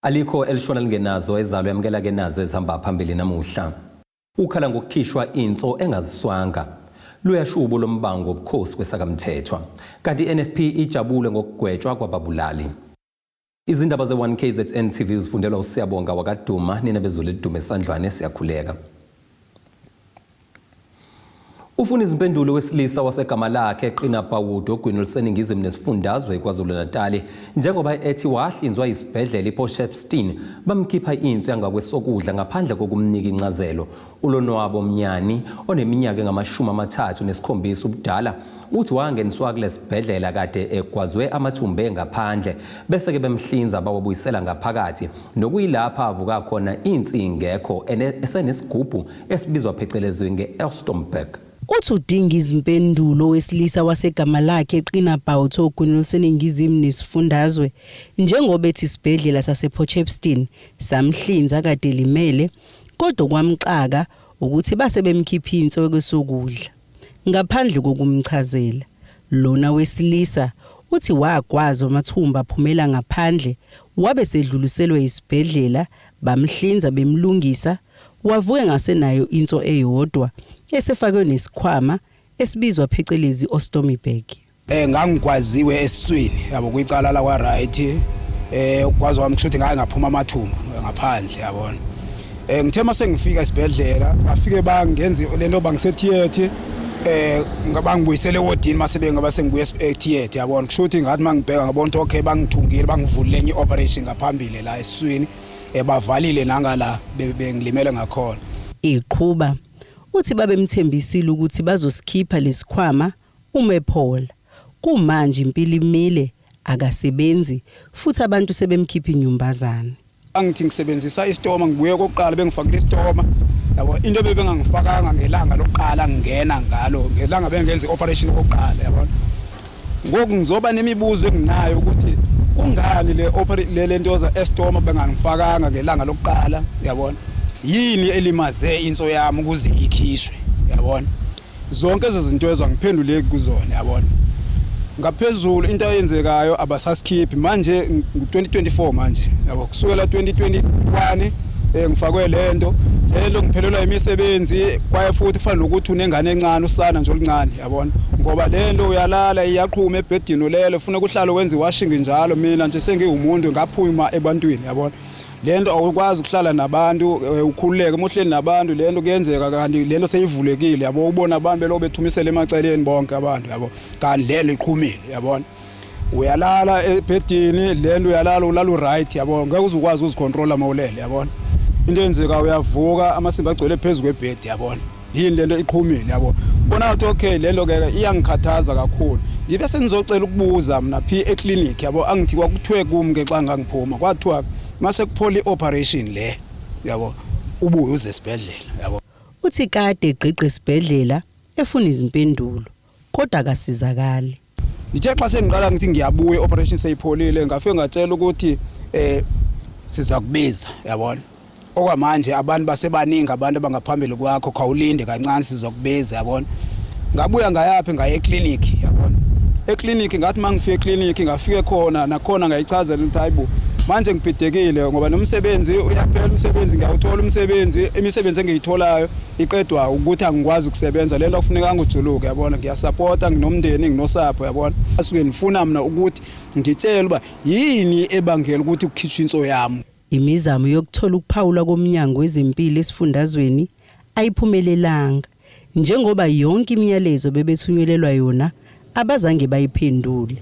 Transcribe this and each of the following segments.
Alikho elishona lingenazo ezalo yamkela ke nazo ezihamba phambili namuhla. Ukhala ngokukhishwa inso engaziswanga. Luyashubo lombango obukhosi kwesakamthethwa. Kanti NFP ijabule ngokugwetshwa kwababulali. Izindaba ze1KZN TV zifundelwa uSiyabonga wakaduma nina bezulu edume esandlwane siyakhuleka. Ufuna izimpendulo wesilisa wasegama lakhe eqina Pawudo ogwini oluseningizimu nesifundazwe KwaZulu-Natal njengoba ethi wahlinzwa isibhedlela iPorchepstein bamkhipha inso yangakwesokudla ngaphandle kokumnika incazelo. Ulonwabo Mnyani oneminyaka engama-37 ubudala uthi wangeniswa kulesibhedlela kade egwazwe amathumbe ngaphandle bese ke bemhlinza bawabuyisela ngaphakathi nokuyilapha avuka khona insi ingekho esenesigubhu esibizwa phecelezwe nge-Elstomberg. Uthi udinga izimpendulo wesilisa wasegama lakhe eqina Pawudo ogwini oluseningizimu nesifundazwe njengoba ethi isibhedlela sasePorchepstein samhlinza kade limele kodwa kwamxaka ukuthi base bemkhipha inso yokwesokudla ngaphandle kokumchazela. Lona wesilisa uthi wagwaza amathumba aphumela ngaphandle wabe sedluliselwe isibhedlela bamhlinza bemlungisa wavuke ngasenayo inso eyodwa esefakwe nesikhwama esibizwa phecelezi ostomy bag. Ngangigwaziwe esiswini yabo kwicala la kwa right ukwazi wamshuthi ngaye ngaphuma amathumbu ngaphandle yabona. Ngithe mase ngifika esibhedlela bafike bangenza lento bangisetheater ngabangibuyisele wodini mase bengaba sengibuye etheater yabona kushuthi ngathi mangibheka ngabona okay bangithungile bangivulile enye operation ngaphambili la esiswini bavalile nangala bengilimele ngakhona. Iqhuba uthi babemthembisile ukuthi bazosikhipha lesikhwama umephola kumanje impilo imile akasebenzi futhi abantu sebemkhipha inyumbazana. Angithi ngisebenzisa istoma ngibuye kokuqala bengifakile istoma yabo into bebengangifakanga ngelanga lokuqala ngena ngalo ngelanga bengenza operation kokuqala yabona. Ngoku ngizoba nemibuzo enginayo ukuthi kungani le ntoza estoma bengangifakanga ngelanga lokuqala yabona. Yini elimaze inso yami ukuze ikhishwe yabona. Zonke izinto ezangiphendule kuzona yabona. Ngaphezulu into eyenzekayo abasasikhiphi manje ngo2024 manje yabo kusukela 2021 ngifakwe lento ngiphelelwa imisebenzi kwaye futhi kufanele ukuthi unengane encane usana nje oluncane yabona ngoba lento uyalala iyaqhuma ebhedini lelo ufuna ukuhlala wenze washing njalo mina nje sengiwumuntu ngaphuma ebantwini yabona. Lento awukwazi ukuhlala nabantu ukhululeke umuhleli nabantu lento kuyenzeka kanti lento seyivulekile yabo ubona abantu belo bethumisela emaceleni bonke abantu yabo kanti lelo iqhumile yabona. Uyalala ebhedini lento uyalala ulala right yabo ngeke uzukwazi uzicontrola mawulele yabona. Into enzeka uyavuka amasimba agcwele phezulu kwebhedi yabona. Yini lento iqhumile yabo. Bona ukuthi okay lento ke iyangikhathaza kakhulu. Ngibe senizocela ukubuza mina phi eclinic yabo angithi kwakuthwe kimi ke xa ngangiphuma kwathiwa mase kupholi operation le yabo ubuye uze esibhedlela yabo. Uthi kade egqiqe esibhedlela efuna izimpendulo kodwa akasizakali. Ngithe xa sengiqala ngithi ngiyabuya operation seyipholile ngafike ngatshela ukuthi siza kubiza yabona. Okwamanje abantu basebaningi abantu abangaphambili kwakho khawulinde kancane sizokubiza yabona. Ngabuya ngayapi ngaye eclinic yabona. Eclinic ngathi mangifike eclinic ngafike khona nakhona ngayichazela ukuthi hayibo manje ngibhidekile ngoba nomsebenzi uyaphela umsebenzi ngiyawuthola umsebenzi imisebenzi engiyitholayo iqedwa ukuthi angikwazi ukusebenza lento kufuneka ngijuluke yabona ngiyasupporta nginomndeni nginosapho yabona. Asuke ngifuna mina ukuthi ngitshele uba yini ebangela ukuthi ukukhishwa inso yami. Imizamo yokuthola ukuphawula komnyango wezempilo esifundazweni ayiphumelelanga njengoba yonke imiyalezo bebethunyelelwa yona abazange bayiphendule.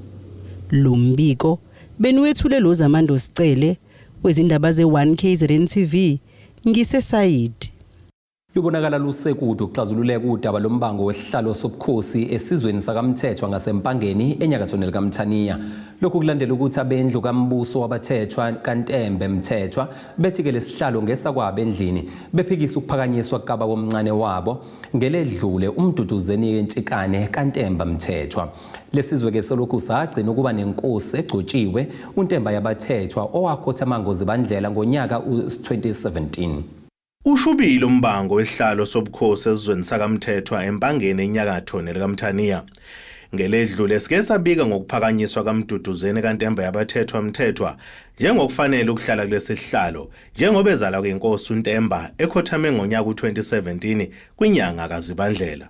Lo mbiko benuwethule lo Zamando Sicele wezindaba ze1KZN TV ngisesayidi. Lubonakala lusekude ukuxazululeka udaba lombango wesihlalo sobukhosi esizweni sakamthethwa ngasempangeni enyakatho nelikaMthaniya. Lokhu kulandela ukuthi abendlu kaMbuso wabathethwa kaNtembe Mthethwa bethi ke lesihlalo ngesakwabo endlini bephikisa ukuphakanyiswa kukaba bomncane wabo ngeledlule umduduzeni entshikane kaNtembe Mthethwa. Lesizwe ke selokhu sagcina ukuba nenkosi egcotshiwe uNtembe yabathethwa owakhotha amangozi bandlela ngonyaka u2017. Ushubile umbango wesihlalo sobukhosi esizweni sakamthethwa empangeni enyakatho nelikaMthaniya. Ngeledlule sike sabika ngokuphakanyiswa kaMduduzeni kaNtemba yabathethwa mthethwa njengokufanele ukuhlala kulesihlalo njengoba ezala kwenkosi uNtemba ekhothame ngonyaka u2017 kwinyanga kaZibandlela.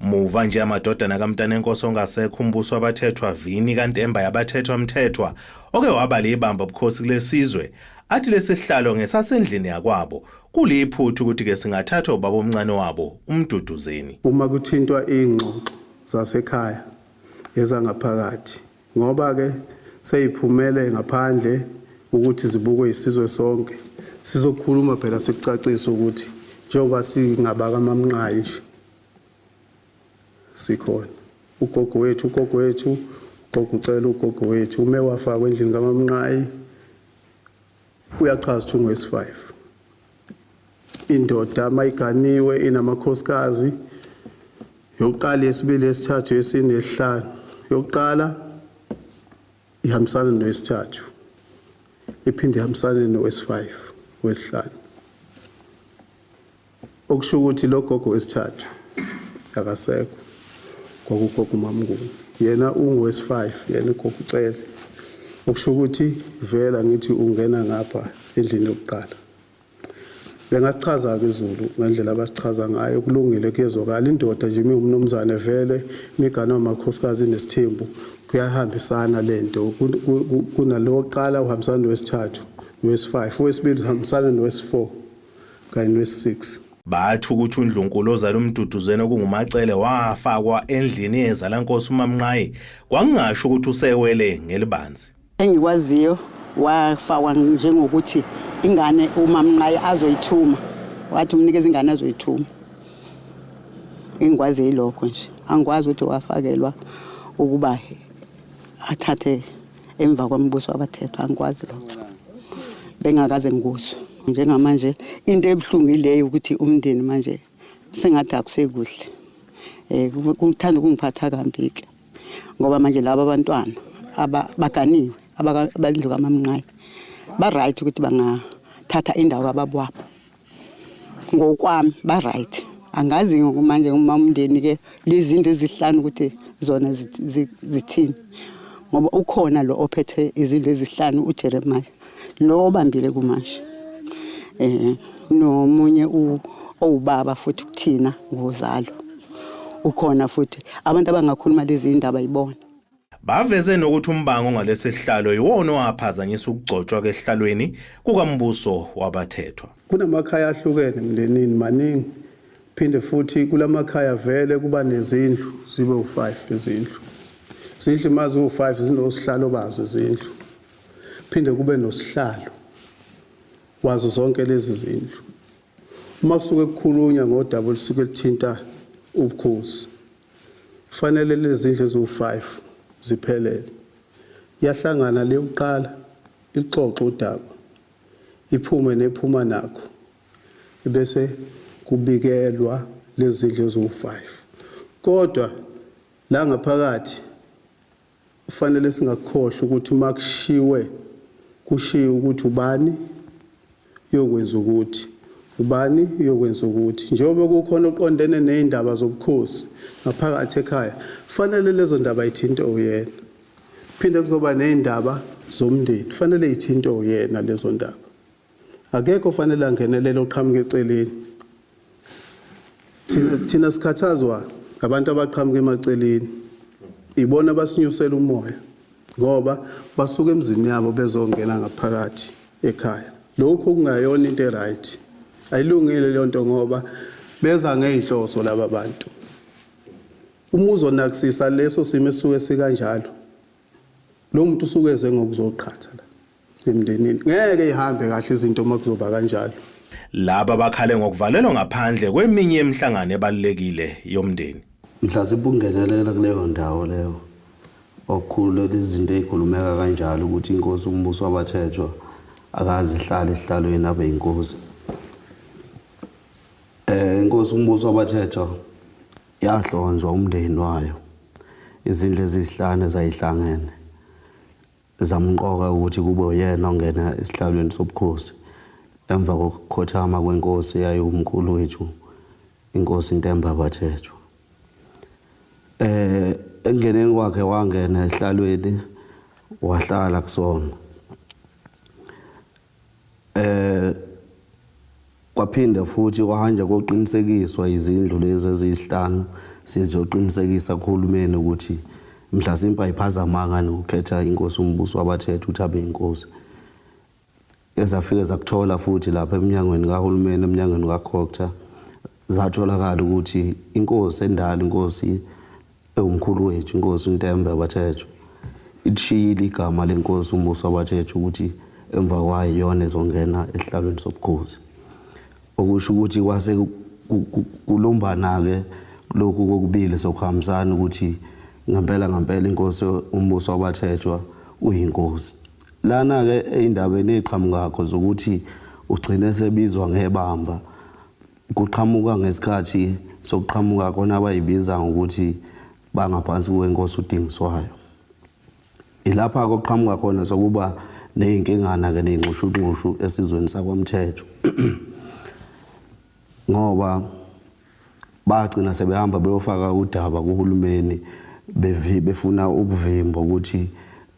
Muva nje amadodana kaMntanenkosi ongasekho umbuso wabathethwa Vini kaNtemba yabathethwa mthethwa oke waba libamba ubukhosi kulesizwe athi lesihlalo ngesasendlini yakwabo kuliphuthu ukuthi ke singathathwa ubaba omncane wabo uMduduzeni. Uma kuthintwa ingxoxo zasekhaya ezangaphakathi ngoba ke seyiphumele ngaphandle ukuthi zibukwe isizwe sonke sizokhuluma phela sikucacisa ukuthi njengoba singabaka amamnqayi nje sikhona ugogo wethu ugogo ucela ugogo wethu ume wafaka endlini kamamnqayi uyachaza ukuthi ungwesi5 indoda mayiganiwe inamakhosikazi yokuqala yesibili yesithathu yesine yesihlanu yokuqala ihambisana nowesithathu iphinde ihambisane nowesi5 wesihlanu okusho ukuthi lo gogo wesithathu akasekho gogo uMamnguni yena ungwesi5 yena ugogo ucela okusho ukuthi vela ngithi ungena ngapha endlini yokuqala bengasichaza kwizulu ngendlela abasichaza ngayo kulungile kuyezwakala indoda nje umnumzane vele imigano yamakhosikazi nesithembu kuyahambisana lento kunalo qala uhambisana nowesithathu nowesi5 wesibili uhambisana nowesi4 kanye nowesi6 Bathi ukuthi uNdlunkulu ozala uMduduzeni okungumacele wafakwa endlini yezalankosi uMamnqayi kwakungasho ukuthi usewele ngelibanzi. Engikwaziyo wafakwa njengokuthi ingane uMamnqayi azoyithuma wathi umnikeza ingane azoyithuma. Engikwazi yilokho nje angikwazi ukuthi wafakelwa ukuba athathe emva kwambuso wabathethwa angikwazi lokho. Bengakaze ngikuzwe. Njengamanje into ebhlungu ileyo ukuthi umndeni manje sengathi akusekuhle kuthanda ukungiphatha kambi ke ngoba manje laba abantwana abaganiwe abadlu kaMamnqayi ba right ukuthi bangathatha indawo kababwabo ngokwami ba right angazi manje umamndeni ke lezinto ezihlanu ukuthi zona zithini ngoba ukhona lo ophethe izinto ezihlanu uJeremiah lo obambile kumashe nomunye owubaba futhi kuthina ngozalo ukhona futhi abantu abangakhuluma lezi indaba yibona Baveze nokuthi umbango ngalesihlalo iwona owaphazanyisa ukugcotshwa kwehlalweni kukambuso wabathethwa. Kunamakhaya ahlukene emndenini maningi phinde futhi kulamakhaya vele kuba nezindlu zibe u5 izindlu mazi u5 zinosihlalo bazo izindlu phinde kube nosihlalo wazo zonke lezi zindlu uma kusuke kukhulunywa ngodaba olusuke lithinta ubukhosi kufanele lezi zindlu ezu5 ziphelele yahlangana le yokuqala ixoxo udaba iphume nephuma nakho bese kubikelwa lezi zindlu ezu5 kodwa la ngaphakathi kufanele singakhohlwa ukuthi uma kushiwe ukuthi ubani yokwenza ukuthi ubani uyokwenza ukuthi njengoba kukhona oqondene nezindaba zobukhosi ngaphakathi ekhaya fanele lezo ndaba ithinte uyena phinde kuzoba nezindaba zomndeni fanele ithinte uyena lezo ndaba akekho fanele angenelele oqhamuke eceleni thina sikhathazwa abantu abaqhamuke emaceleni ibona basinyusela umoya ngoba basuka emzini yabo bezongena ngaphakathi ekhaya lokho kungayona into eright ayilungile le nto ngoba beza ngeinhloso laba bantu umuzo onakisisa leso simo esuke sikanjalo lo muntu usuke eze ngokuzoqhatha la emndenini ngeke ihambe kahle izinto makuzoba kanjalo laba bakhale ngokuvalelwa ngaphandle kweminye emihlangano ebalekile yomndeni mhlawumbe ungenelela kuleyo ndawo leyo okukhulu izinto ezikhulumeka kanjalo ukuthi inkosi umbuso wabathethwa akazi ihlala ehlalweni abe inkosi inkosi umbuso wabathethwa yahlonzwa umndeni wayo izindlu ezisihlanu ezayihlangene zamqoka ukuthi kube uyena ongena esihlalweni sobukhosi emva kokukhothama kwenkosi yayo umkhulu wethu inkosi Ntemba yabathethwa engeneni kwakhe wangena ehlalweni wahlala kusona. Kwaphinda futhi kwahanja koqinisekiswa izindlu lezi eziyisihlanu sizoqinisekisa kuhulumeni ukuthi mhlasimpa iphazamanga nokukhetha inkosi umbuso wabathetha ukuthi abe inkosi. Ezafika zakuthola futhi lapha eminyangweni kahulumeni eminyangweni kaCocta zatholakala ukuthi inkosi endala inkosi umkhulu wethu inkosi uNtembe yabathetha ishiyile igama lenkosi umbuso wabathetha ukuthi emva kwayo yona ezongena esihlalweni sobukhosi. Okusho ukuthi kwase kulumbana ke lokhu kokubili sokuhambisana ukuthi ngempela inkosi umbuso wabathethwa uyinkosi. Lana ke eindabeni eqhamuka zokuthi ugcine sebizwa ngebamba kuqhamuka ngesikhathi sokuqhamuka kona abayibiza ngokuthi bangaphansi kwenkosi uDingiswayo. Ilapha koqhamuka khona sokuba nezinkingana ke nenxushunxushu esizweni sakwaMthetho. Ngoba bagcina sebehamba beyofaka udaba kuhulumeni befuna ukuvimba ukuthi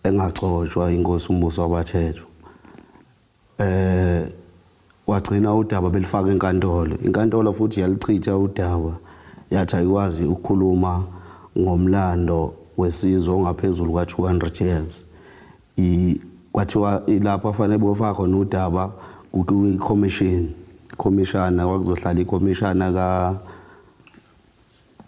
engagcotshwa inkosi umbuso wabathetho. Wagcina udaba belifaka enkantolo. Inkantolo futhi yalichitha udaba yathi ayikwazi ukukhuluma ngomlando wesizwe ongaphezulu kwa200 years. Kwathiwa ilapha afanele bofaka khona udaba commissioner wakuzohlala ikomishana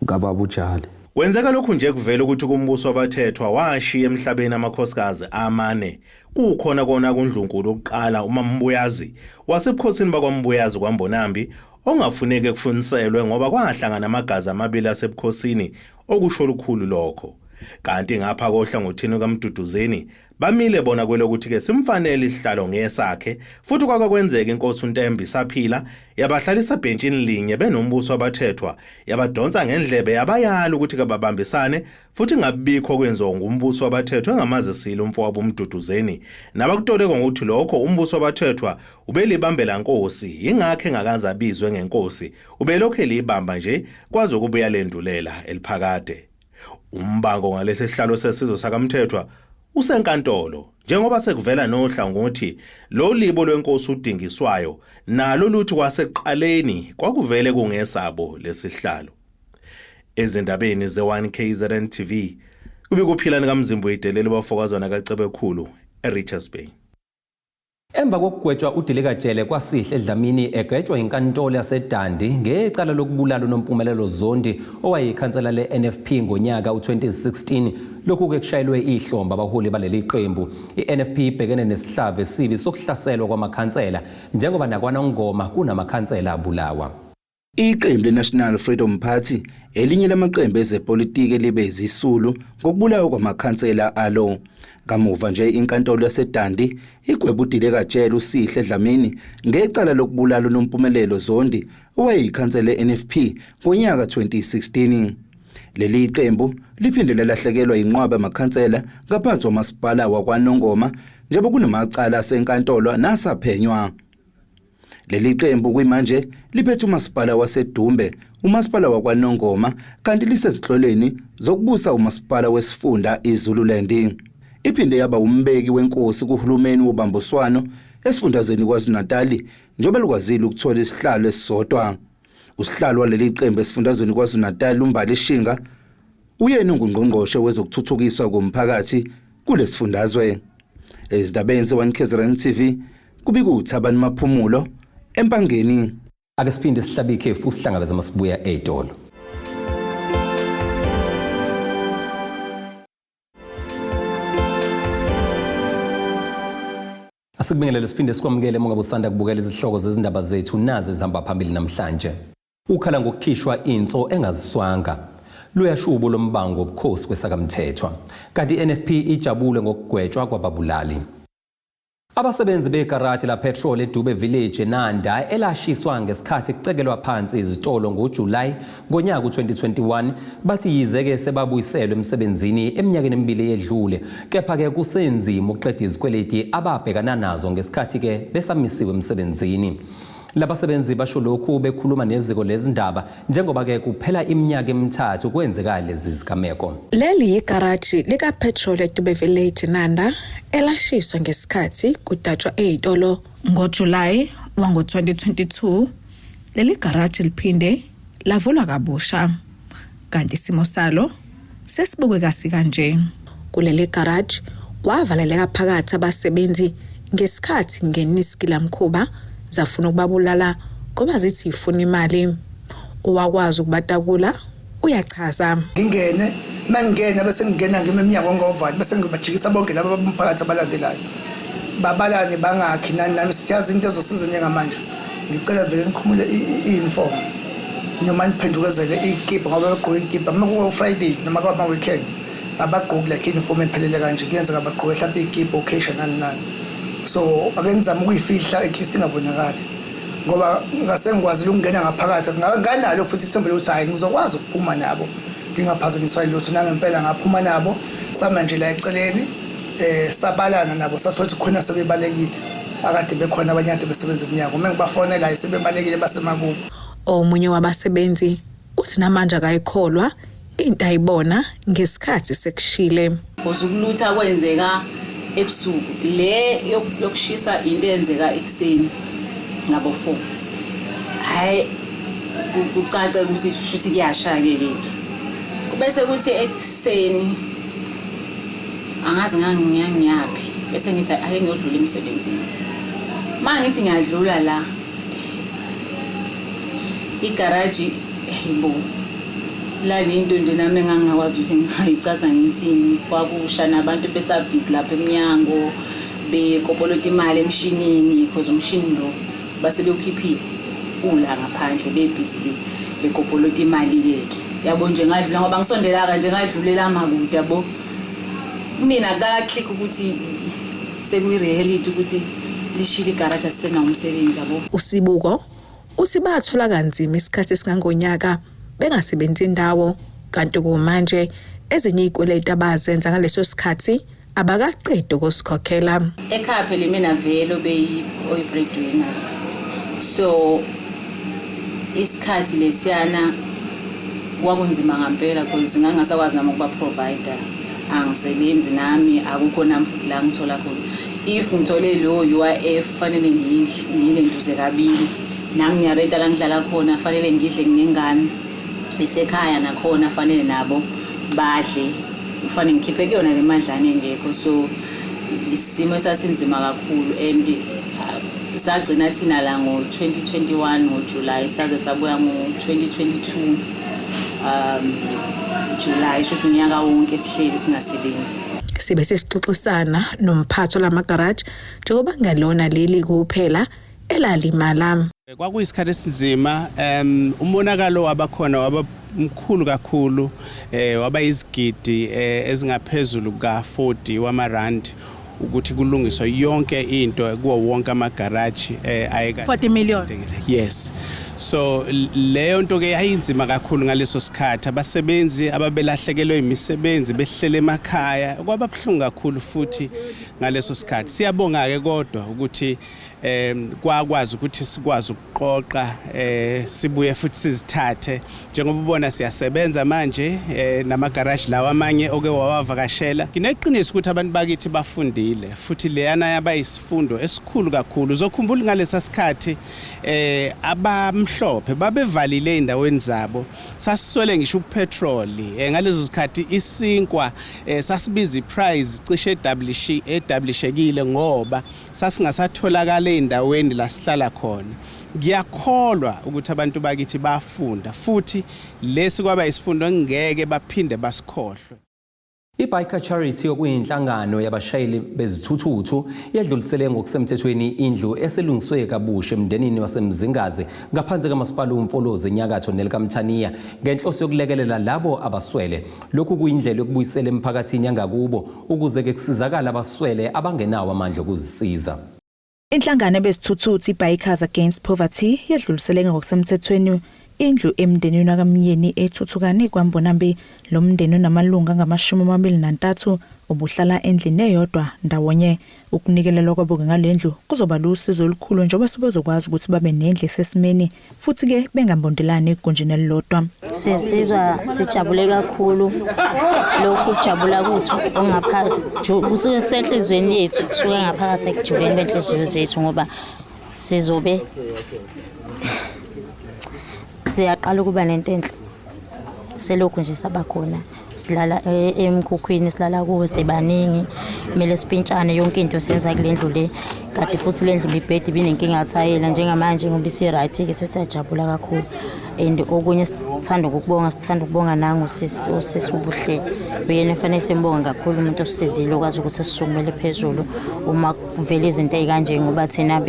kaBabujale. Wenzeka lokhu nje kuvela ukuthi kumbuso wabathethwa washiya emhlabeni amakhosikazi amane kukhona kona kuNdlunkulu oqala uMambuyazi wasebukhosini bakwaMbuyazi kwaMbonambi ongafuneke kufuniselwe ngoba kwahlangana amagazi amabili asebukhosini okusho lukhulu lokho. Kanti ngapha kohlangothini kaMduduzeni bamile bona kwelokuthi ke simfanele isihlalo ngesakhe futhi kwakwenza inkosi uNtembe isaphila yabahlalisa benchini linye benombuso wabathethwa yabadonsa ngendlebe yabayala ukuthi kababambisane futhi ngabikho kwenziwa ngumbuso wabathethwa engamazisile umfowabo uMduduzeni nabakutoleka ngokuthi lokho umbuso wabathethwa ubelibambela inkosi ingakho engakaze abizwe ngenkosi ubelokho elibamba nje kwaze ukubuya lendulela eliphakade. Umbango ngalesi sihlalo sesizwe sakaMthethwa usenkantolo njengoba sekuvela nohlangothi lo libo lwenkosi uDingiswayo nalo luthi kwaseqaleni kwakuvele kungesabo lesihlalo. Ezindabeni ze1KZN TV kubikuphilana kaMzimbu edelele bafokazana kaCebekhulu eRichards Bay. Emva kokugwetshwa uDilikajele kwaSihle Dlamini egwetshwa inkantolo yaseDandi ngecala lokubulala uNompumelelo Zondi owayeyikhansela leNFP ngonyaka u2016 lokhu ke kushayelwe ihlomba abaholi baleli qembu. iNFP ibhekene nesihlava esibi sokuhlaselwa kwamakhansela njengoba nakwaNongoma kunamakhansela abulawa. Iqembu leNational Freedom Party elinye lamaqembu ezepolitiki libe izisulu ngokubulawa kwamakhansela alo. Kamuva nje inkantolo yaseDandi igweba uDilikajele uSihle Dlamini ngecala lokubulala uNompumelelo Zondi owayeyikhansela leNFP ngonyaka 2016. Leli qembu liphinde lalahlekelwa inqwaba amakhansela ngaphansi komasipala wakwaNongoma njengoba kunamacala asenkantolo nasaphenywa. Leli qembu kuyimanje liphethe umasipala waseDumbe, umasipala wakwaNongoma kanti lisezinhloleni zokubusa umasipala wesifunda iZululand. Iphinde yaba umbeki wenkosi kuhulumeni wobambiswano esifundazweni kwaZulu-Natal njengoba likwazile ukuthola isihlalo esisodwa. Usihlalo waleli qembu esifundazweni kwaZulu-Natal uMbali Shinga uyena ungungqongqoshe wezokuthuthukiswa komphakathi kulesifundazwe. Ezindabeni ze1KZN TV kubika uThabani Maphumulo eMpangeni. Ake siphinde sihlabe ikhefu sihlangabeza masibuya eTolo. Asikubingelele siphinde sikwamukele mongabe usanda kubukela izihloko zezindaba zethu nazi zihamba phambili namhlanje. Ukhala ngokukhishwa inso engaziswanga. Luyashubo lombango obukhosi kwesakaMthethwa. Kanti iNFP ijabule ngokugwetshwa kwababulali. Abasebenzi begaraji la petrol eDube Village eNanda elashiswa ngesikhathi kucekelwa phansi izitolo ngoJuly ngonyaka u2021 bathi yizeke sebabuyiselwe emsebenzini eminyakeni emibili edlule kepha ke kusenzima ukuqeda izikweleti ababhekana nazo ngesikhathi ke besamisiwe emsebenzini. Labasebenzi basho lokhu bekhuluma neziko lezindaba njengoba ke kuphela iminyaka emithathu kwenzeka lezi zigameko. Leli igaraji lika petrol eDube Village Nanda elashiswa ngesikhathi kudatshwa ezitolo ngoJuly wango-2022. Leli garaji liphinde lavulwa kabusha kanti isimo salo sesibukwe kasi kanje. Kuleli garaji kwavaleleka phakathi abasebenzi ngesikhathi ngeniskila mkhuba zafuna ukubabulala ngoba zithi ifuna imali. Owakwazi ukubatakula uyachaza. Ngingene mangena bese ngingena ngemnyango ngovali bese ngibajikisa bonke laba bomphakathi abalandelayo. Babalane bangakhi nami siyazi into ezosiza njengamanje. Ngicela vele nikhumule i-uniform noma niphendukezele ikipa ngoba bagqoka ikipa uma Friday noma kwama weekend abagqoki like uniform ephelele kanje kuyenzeka bagqoke mhlawumbe ikipa occasion nani. So akenzama ukuyifihla at least ingabonakali ngoba ngase ngikwazi ukungena ngaphakathi nganalo futhi ithemba lokuthi hayi ngizokwazi ukuphuma nabo ngingaphazanyiswa lutho nangempela ngaphuma nabo samanje la eceleni sabalana nabo sasothi khona sebebalekile akade bekhona abanye ade besebenza eminyango uma ngibafonela isebebalekile basemakubo. Omunye wabasebenzi uthi namanje akayikholwa into ayibona ngesikhathi sekushile. Uzokulutha kwenzeka ebusuku le yokushisa into eyenzeka ekseni ngabo 4. Hayi kucaca ukuthi shuthi kuyashaya ke kubese kuthi ekseni angazi ngangiyaphi bese ngithi ake ngiyodlula emsebenzini. Mangithi ngiyadlula la igaraji yibo la into nje nami engangakwazi ukuthi ngiyichaza ngithini kwakusha nabantu besabhizi lapha eminyango bekopolota imali emshinini because umshini lo base bewukhiphile ula ngaphandle bebhizi bekopolota imali yeke yabo nje ngadlula ngoba ngisondela kanje ngadlulela makude yabo mina ka click ukuthi sekuyi reality ukuthi lishile igaraji asena umsebenzi yabo. Usibuko uthi bathola kanzima isikhathi singangonyaka bengasebenzi indawo kanti kumanje ezinye izikweleti abazenza ngaleso sikhathi abakaqedi ukusikhokhela. Ekhaya phela mina vele breadwinner. So isikhathi lesiyana kwakunzima ngempela because ngangasakwazi nami ukuba provider. Angisebenzi nami akukho nami futhi la ngithola khona. If ngithole lo UIF fanele ngilenduze kabili. Nami ngiyarenta la ngihlala khona fanele ngidle nginengane. Esekhaya nakhona fanele nabo badle. Kufanele ngikhiphe kuyona le madlana engekho. So isimo esasinzima kakhulu and sagcina thina la ngo-2021 ngoJuly saze sabuya ngo-2022 July shothi unyaka wonke sihleli singasebenzi. Sibe sesixoxisana nomphathi lamagaraji njengoba ngalona leli kuphela elalimala. Kwakuyisikhathi esinzima umonakalo wabakhona wabamkhulu kakhulu waba izigidi ezingaphezulu ka40 wamarandi ukuthi kulungiswa yonke into kuwo wonke amagaraji ayeka 40 million. Yes. So leyo nto ke yayinzima kakhulu ngaleso sikhathi abasebenzi ababelahlekelwe imisebenzi behlele emakhaya kwababhlungu kakhulu futhi ngaleso sikhathi. Siyabonga ke kodwa ukuthi kwakwazi ukuthi sikwazi ukuqoqa sibuye futhi sizithathe njengoba ubona siyasebenza manje namagaraji lawa amanye oke wawavakashela. Ngineqiniso ukuthi abantu bakithi bafundile futhi leyana yabayisifundo esikhulu kakhulu. Uzokhumbula ngalesa sikhathi abamhlophe babevalile endaweni zabo sasiswele ngisho upetrol ngalezo sikhathi isinkwa sasibiza iprice cishe edablishekile ngoba sasingasatholakala endaweni la sihlala khona. Ngiyakholwa ukuthi abantu bakithi bafunda futhi lesi kwaba isifundo ngeke baphinde basikhohlwe. I-Biker Charity okuyinhlangano yabashayeli bezithuthuthu yadlulisele ngokusemthethweni indlu eselungiswe kabusha emndenini waseMzingazi ngaphansi kamasipala uMfolozi enyakatho nelikaMthaniya ngenhloso yokulekelela labo abaswele. Lokhu kuyindlela yokubuyisela emphakathini yangakubo ukuze ke kusizakala abaswele abangenawo amandla okuzisiza. Inhlangano bezithuthuthu iBikers Against Poverty yadlulisele ngokusemthethweni indlu emndenini kaMyeni ethuthukane kwaMbonambi lo mndeni unamalunga ngama-23 obuhlala endlini eyodwa ndawonye. Ukunikelelwa kwabo ngalendlu kuzoba lusizo olukhulu njengoba sebezokwazi ukuthi babe nendlu esesimeni futhi ke bengambondelani egunjini elilodwa. Sizizwa sijabule kakhulu lokhu kujabula kuthu ongaphakathi kusuke senhlizweni yethu kusuke ngaphakathi ekujuleni benhliziyo zethu ngoba sizobe siyaqala ukuba nento enhle selokhu nje sabakhona silala emkhukhwini silala kuwe sebaningi kumele sipintshane yonke into senza kulendlu le kade futhi lendlu ibhedi binenkinga yathayela njengamanje ngoba isi right ke sesiyajabula kakhulu and okunye sithanda ukubonga nangu sisi ubuhle uyena fanele simbonga kakhulu umuntu osizile okwazi ukuthi sisukumele phezulu uma kuvela izinto ezikanje ngoba thina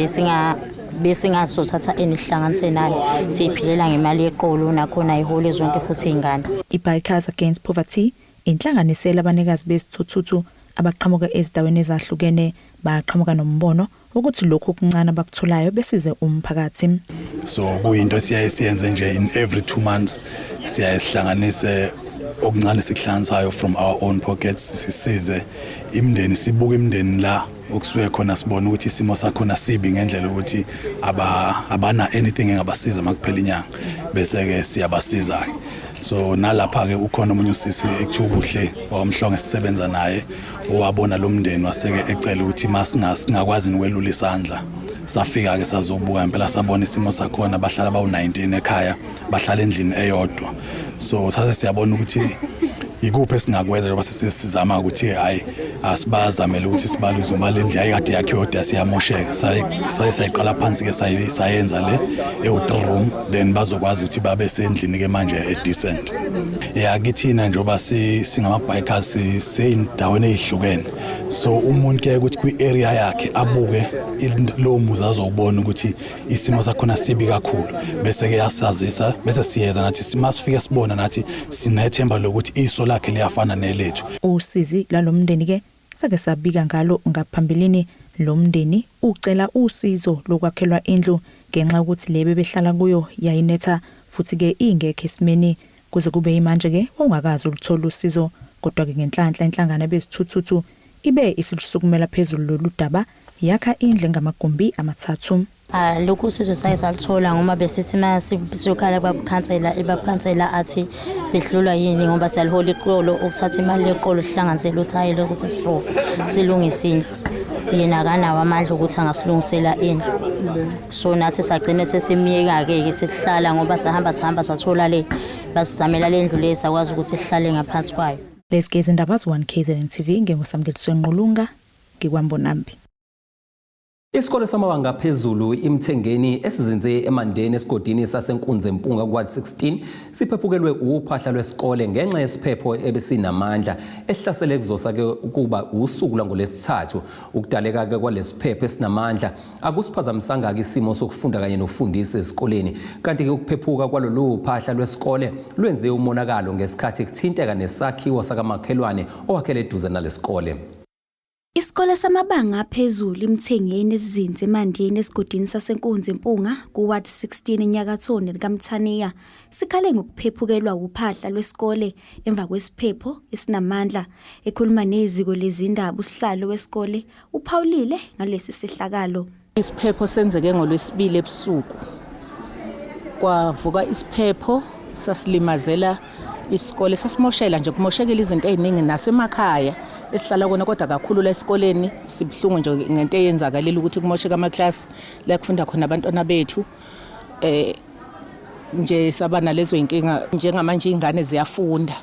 bese ngasothatha enihlanganise nayo siphilela ngemali yeqolo nakhona ihole zonke futhi ingane. iBikers Against Poverty inhlanganisela abanikazi besithuthuthu abaqhamuka ezindaweni ezahlukene baqhamuka nombono ukuthi lokho okuncane abakutholayo besize umphakathi. So kuyinto siyayenze nje in every 2 months siyahlanganise okuncane sikuhlanganisayo from our own pockets sisize imndeni sibuke imndeni la okusuke khona sibona ukuthi isimo sakhona sibi ngendlela ukuthi abana anything engabasiza makuphela inyanga bese ke siyabasiza. So nalapha ke ukhona umunye usisi ekuthubuhle wamhlonge sisebenza naye owabona lo mndeni waseke ecela ukuthi masingakwazi nikwelula isandla safika ke sazobuka impela sabona isimo sakhona bahlala bawu19 ekhaya bahlala endlini eyodwa. So sase siyabona ukuthi ikuphi esingakwenza njengoba sesizama ukuthi hayi asibazamela ukuthi sibaluze imali endlu ayikade yakhe yodwa siyamosheka sayiqala phansi ke sayenza le e3 room then bazokwazi ukuthi babe sendlini ke manje edecent. Yakithina njengoba singama bikers seyindaweni ezihlukene so umuntu ke ukuthi kwi-area yakhe abuke lo muzi azobona ukuthi isimo sakhona sibi kakhulu bese ke yasazisa bese siyeza nathi simasifike sibona nathi sinethemba lokuthi iso lakhe liyafana nelethu. Usizi lalomndeni ke sake sabika ngalo ngaphambilini lo mndeni ucela usizo lokwakhelwa indlu ngenxa ukuthi lebe behlala kuyo yayinetha futhi ke ingekho esimeni kuze kube imanje ke ungakazi ukuthola usizo kodwa ke ngenhlanhla inhlangano besithuthuthu ibe isisukumela phezulu loludaba yakha indle ngamagumbi amathathu. Lokhu sizo sayisalithola ngoba besithi masiyokhala babukhansela athi sihlulwa yini ngoba siyalihola iqolo ukuthatha imali yeqolo sihlanganisele uthayile ukuthi sirofu silungise indlu yena akanawo amandla ukuthi angasilungisela indlu. So nathi sagcina sesimiyeka ke sihlala ngoba sahamba sathola le basizamela le ndlu le sakwazi ukuthi sihlale ngaphansi kwayo. Lesigeze indaba z1KZN TV ngengosamgeliswe Nqulunga ngikwambonambi. Isikole samabanga phezulu iMthengeni esizinze eMandeni esigodini sasenkunzempunga kwad 16 siphephukelwe uphahla lwesikole ngenxa yesiphepho ebesinamandla ehlasele kuzosa ke ukuba usuku langolesithathu ukudaleka ke kwalesiphepho esinamandla akusiphazamisanga ke isimo sokufunda kanye nokufundisa esikoleni kanti ke ukuphephuka kwalolu phahla lwesikole lwenze umonakalo ngesikhathi kuthinteka nesakhiwo sakamakhelwane owakhele eduze nalesikole. Isikole samabanga aphezulu iMthengeni esizinze eMandeni esigodini sasenkunzempunga kuward 16 eNyakathoni kaMthaniya sikhale ngokuphephukelwa uphahla lwesikole emva kwesiphepho esinamandla. Ekhuluma neziko lezindaba usihlalo wesikole uPaulile ngalesi sihlakalo. Isiphepho senzeke ngolwesibili ebusuku kwavuka isiphepho sasilimazela isikole sasimoshela nje kumoshekela izinto eziningi nasemakhaya esihlala kona kodwa kakhulu la esikoleni sibhlungu nje ngento eyenzakalela ukuthi kumosheka amaklasi la kufunda khona abantwana bethu nje sabana lezo inkinga njengamanje ingane ziyafunda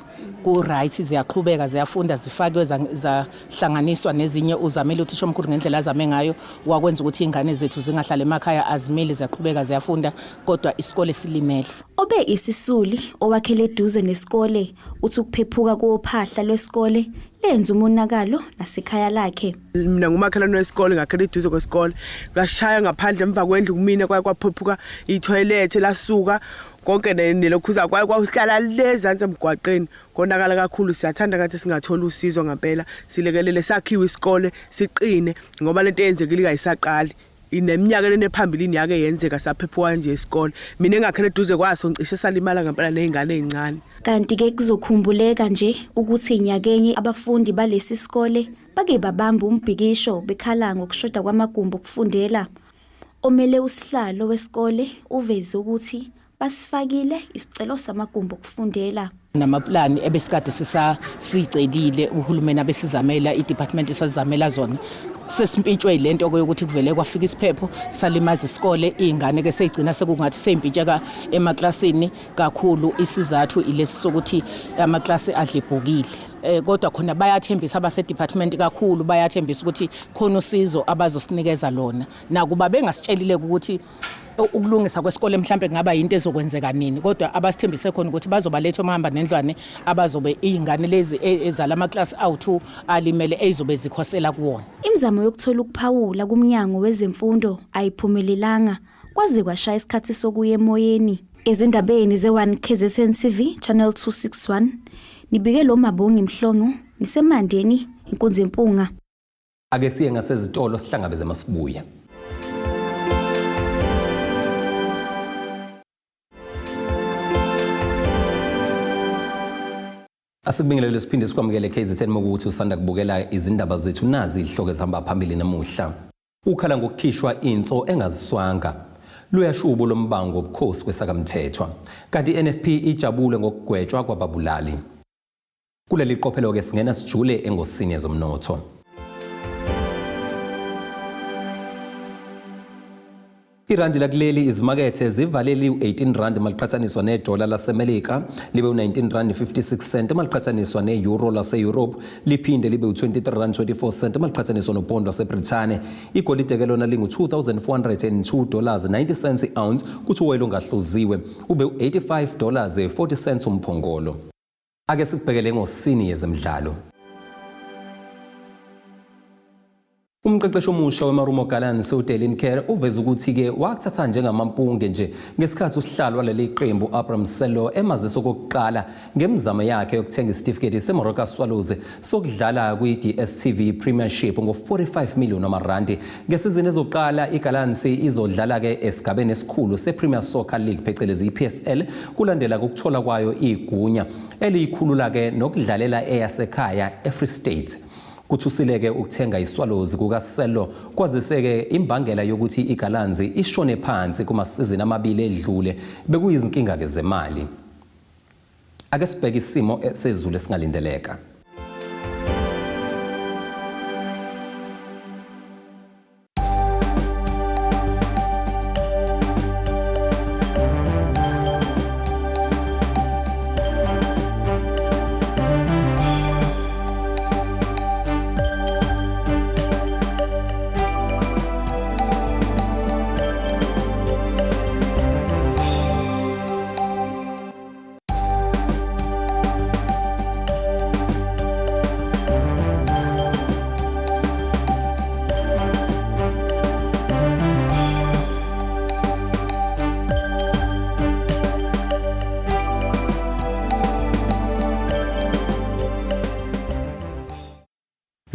ku right ziyaqhubeka ziyafunda zifakwe zahlanganiswa nezinye uzamela ukuthi shomkhulu ngendlela azame ngayo wakwenza ukuthi ingane zethu zingahlala emakhaya azimeli ziyaqhubeka ziyafunda kodwa isikole silimele. Obe isisuli owakhele eduze nesikole uthi ukuphephuka kophahla lwesikole lenza umonakalo nasekhaya lakhe. Mina ngumakhelwane wesikole ngakhele eduze kwesikole ngashaya ngaphandle emva kwendlu kumina kwaphephuka itoilet lasuka konke nelokhuza kwahlala lezansi emgwaqeni konakala kakhulu. Siyathanda ngathi singathola usizo ngempela silekelele sakhiwe isikole siqine ngoba lento eyenzekile kayisaqali ineminyaka lena ephambilini yake yenzeka saphephuka nje esikole mina engakhele eduze kwaso ngicishe salimala ngempela nezingane ezincane. Kanti ke kuzokhumbuleka nje ukuthi inyakenye abafundi balesi sikole bake babamba umbhikisho bekhala ngokushoda kwamagumbi okufundela. Omele usihlalo wesikole uveze ukuthi basifakile isicelo samagumbi okufundela. Namaplani ebesikade sicelile uhulumeni abesizamela idepartment esazamela zona. Sesimpintshwe lento ukuthi kuvele kwafika isiphepho salimaza isikole izingane ke seyigcina sekungathi seyimpintsheka emaklasini kakhulu isizathu ilesi sokuthi amaklasi adlibhukile. Kodwa khona bayathembisa abase department kakhulu bayathembisa ukuthi khona usizo abazosinikeza lona nakuba bengasitshelile ukuthi ukulungisa kwesikole mhlambe kungaba into ezokwenzeka nini kodwa abasithembise khona ukuthi bazobaletha omahamba nendlwane abazobe izingane lezi ezala amaklasi awu2 alimele ezizobe zikhosela kuwona. Imizamo yokuthola ukuphawula kumnyango wezemfundo ayiphumelelanga kwaze kwashaya isikhathi sokuya emoyeni. Ezindabeni ze1 KZN TV Channel 261 nibike lo Mabongi Mhlongo nisemandeni inkunzi empunga. Ake siye ngasezitolo sihlangabeze masibuya. Asikubingelele siphinde sikwamukele KZN mokuthi usanda kubukela izindaba zethu nazi ihloko ezihamba phambili namuhla. Ukhala ngokukhishwa inso engaziswanga. Luyashubo lombango obukhosi kwesakamthethwa. Kanti NFP ijabule ngokugwetshwa kwababulali. Kuleli qophelo ke singena sijule engosini yezomnotho. Irandi lakuleli izimakethe zivaleli u18 maliqhathaniswa nedola laseMelika libe u19.56 maliqhathaniswa neeuro lase-Europe liphinde libe u23.24 maliqhathaniswa nopondo waseBrithani. Igolide ke lona lingu$2,402.90 i-ounce kuthi uwelo ongahluziwe ube u$85.40 umphongolo. Ake sikubhekele ngosini yezemidlalo. Umqeqeshi omusha weMarumo Gallants uDelin Kerr uveza ukuthi ke wakuthatha njengamampunge nje ngesikhathi usihlalo waleli qembu Abraham Selo emazisa okokuqala ngemizamo yakhe yokuthenga isitifiketi seMoroka Swallows sokudlala kwi-DStv Premiership ngo$45 million ngesizini ezoqala iGallants izodlala ke esigabeni esikhulu sePremier Soccer League phecelezi iPSL kulandela ukuthola kwayo igunya eliyikhulula ke nokudlalela eyasekhaya eFree State. Kuthusileke ukuthenga iSwallows kukaSelo kwaziseke imbangela yokuthi iGallants ishone phansi kumasizini amabili edlule bekuyizinkinga ke zemali. Ake sibheke isimo sezulu esingalindeleka.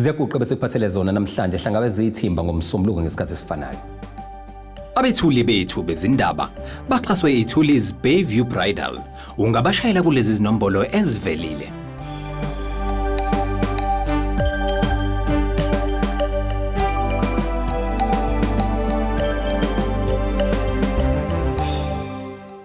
Ziyaguqa bese kuphathele zona namhlanje hlangabeze izithimba ngomsombuluko ngesikhathi esifanayo. Abethuli bethu bezindaba baxhaswe iThulis Bayview Bridal. Ungabashayela kulezi zinombolo ezivelile